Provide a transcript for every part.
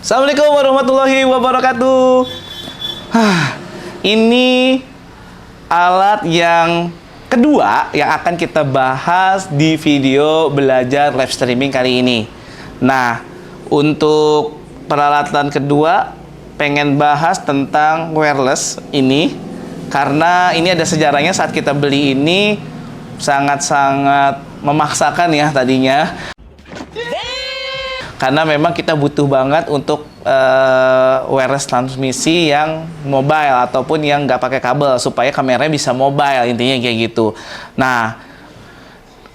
Assalamualaikum warahmatullahi wabarakatuh. Ini alat yang kedua yang akan kita bahas di video belajar live streaming kali ini. Nah, untuk peralatan kedua pengen bahas tentang wireless ini karena ini ada sejarahnya. Saat kita beli ini sangat-sangat memaksakan ya tadinya, karena memang kita butuh banget untuk wireless transmisi yang mobile ataupun yang nggak pakai kabel supaya kameranya bisa mobile, intinya kayak gitu. Nah,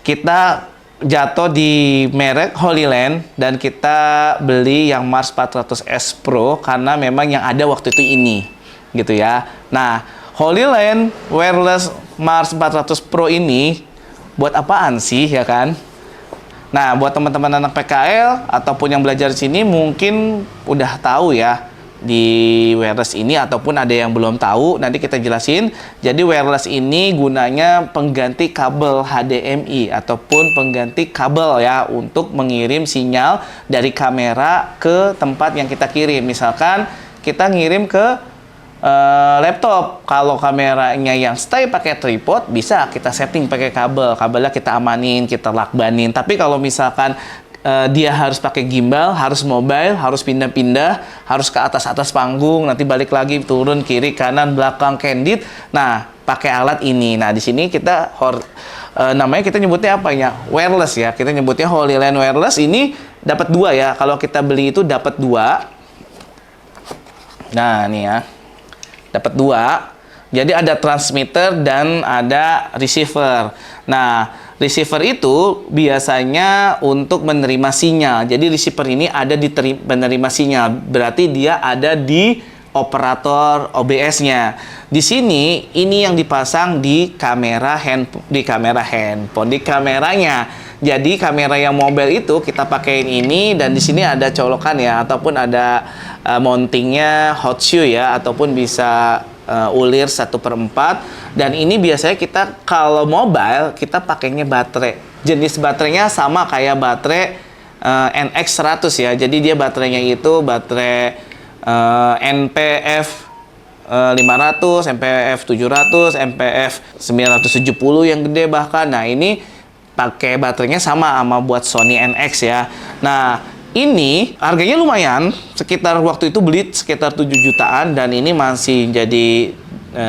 kita jatuh di merek Holyland dan kita beli yang Mars 400S Pro karena memang yang ada waktu itu ini gitu ya. Nah, Holyland wireless Mars 400 Pro ini buat apaan sih ya kan? Nah, buat teman-teman anak PKL ataupun yang belajar di sini mungkin udah tahu ya di wireless ini, ataupun ada yang belum tahu, nanti kita jelasin. Jadi wireless ini gunanya pengganti kabel HDMI ataupun pengganti kabel ya untuk mengirim sinyal dari kamera ke tempat yang kita kirim. Misalkan kita ngirim ke laptop, kalau kameranya yang stay pakai tripod bisa kita setting pakai kabel, kabelnya kita amanin, kita lakbanin. Tapi kalau misalkan dia harus pakai gimbal, harus mobile, harus pindah-pindah, harus ke atas panggung, nanti balik lagi turun kiri kanan belakang candid. Nah, pakai alat ini. Nah, di sini kita namanya kita nyebutnya apa ya? Wireless ya. Kita nyebutnya Holyland wireless. Ini dapat dua ya. Kalau kita beli itu dapat dua. Nah, nih ya. Dapat dua. Jadi ada transmitter dan ada receiver. Nah, receiver itu biasanya untuk menerima sinyal. Jadi receiver ini ada di penerima sinyal. Berarti dia ada di operator OBS-nya. Di sini ini yang dipasang di kamera handphone, di kameranya. Jadi kamera yang mobile itu kita pakein ini, dan di sini ada colokan ya, ataupun ada mountingnya hot shoe ya, ataupun bisa ulir 1/4. Dan ini biasanya kita kalau mobile kita pakainya baterai. Jenis baterainya sama kayak baterai NX100 ya. Jadi dia baterainya itu baterai NPF 500, NPF 700, NPF 970 yang gede bahkan. Nah, ini pakai baterainya sama buat Sony NX ya. Nah, ini harganya lumayan, sekitar waktu itu beli sekitar 7 jutaan, dan ini masih jadi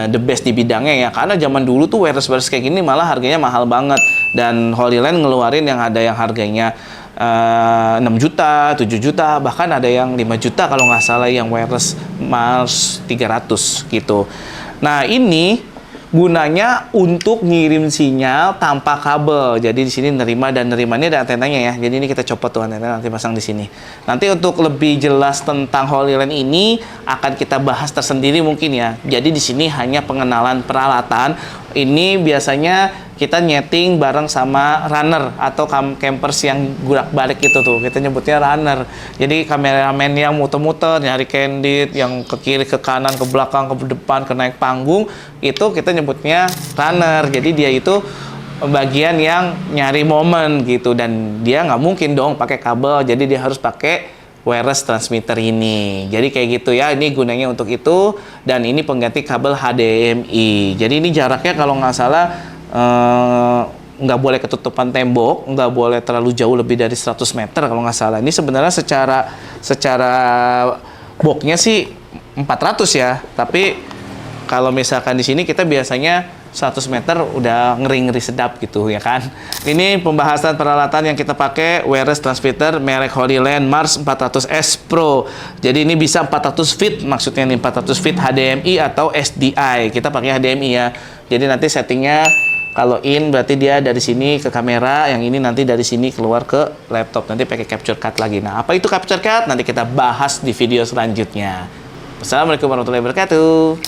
the best di bidangnya ya. Karena zaman dulu tuh wireless kayak gini malah harganya mahal banget, dan Holyland ngeluarin yang ada yang harganya 6 juta, 7 juta, bahkan ada yang 5 juta kalau nggak salah yang wireless Mars 300 gitu. Nah, ini gunanya untuk ngirim sinyal tanpa kabel. Jadi di sini nerima, dan nerimanya ada antenanya ya. Jadi ini kita copot tuh antena, nanti pasang di sini. Nanti untuk lebih jelas tentang Holyland ini akan kita bahas tersendiri mungkin ya. Jadi di sini hanya pengenalan peralatan. Ini biasanya kita nyeting bareng sama runner atau campers yang gurak-balik gitu tuh. Kita nyebutnya runner. Jadi kameramen yang muter-muter, nyari candid, yang ke kiri, ke kanan, ke belakang, ke depan, ke naik panggung, itu kita nyebutnya runner. Jadi dia itu bagian yang nyari momen gitu, dan dia nggak mungkin dong pakai kabel. Jadi dia harus pakai wireless transmitter ini. Jadi kayak gitu ya, ini gunanya untuk itu, dan ini pengganti kabel HDMI. Jadi ini jaraknya kalau nggak salah nggak boleh ketutupan tembok, nggak boleh terlalu jauh, lebih dari 100 meter kalau nggak salah. Ini sebenarnya secara boxnya sih 400 ya, tapi kalau misalkan di sini kita biasanya 100 meter udah ngeri-ngeri sedap gitu ya kan. Ini pembahasan peralatan yang kita pakai wireless transmitter merek Holyland Mars 400S Pro. Jadi ini bisa 400 feet, maksudnya nih 400 feet HDMI atau SDI. Kita pakai HDMI ya. Jadi nanti settingnya kalau in berarti dia dari sini ke kamera, yang ini nanti dari sini keluar ke laptop. Nanti pakai capture card lagi. Nah, apa itu capture card? Nanti kita bahas di video selanjutnya. Wassalamualaikum warahmatullahi wabarakatuh.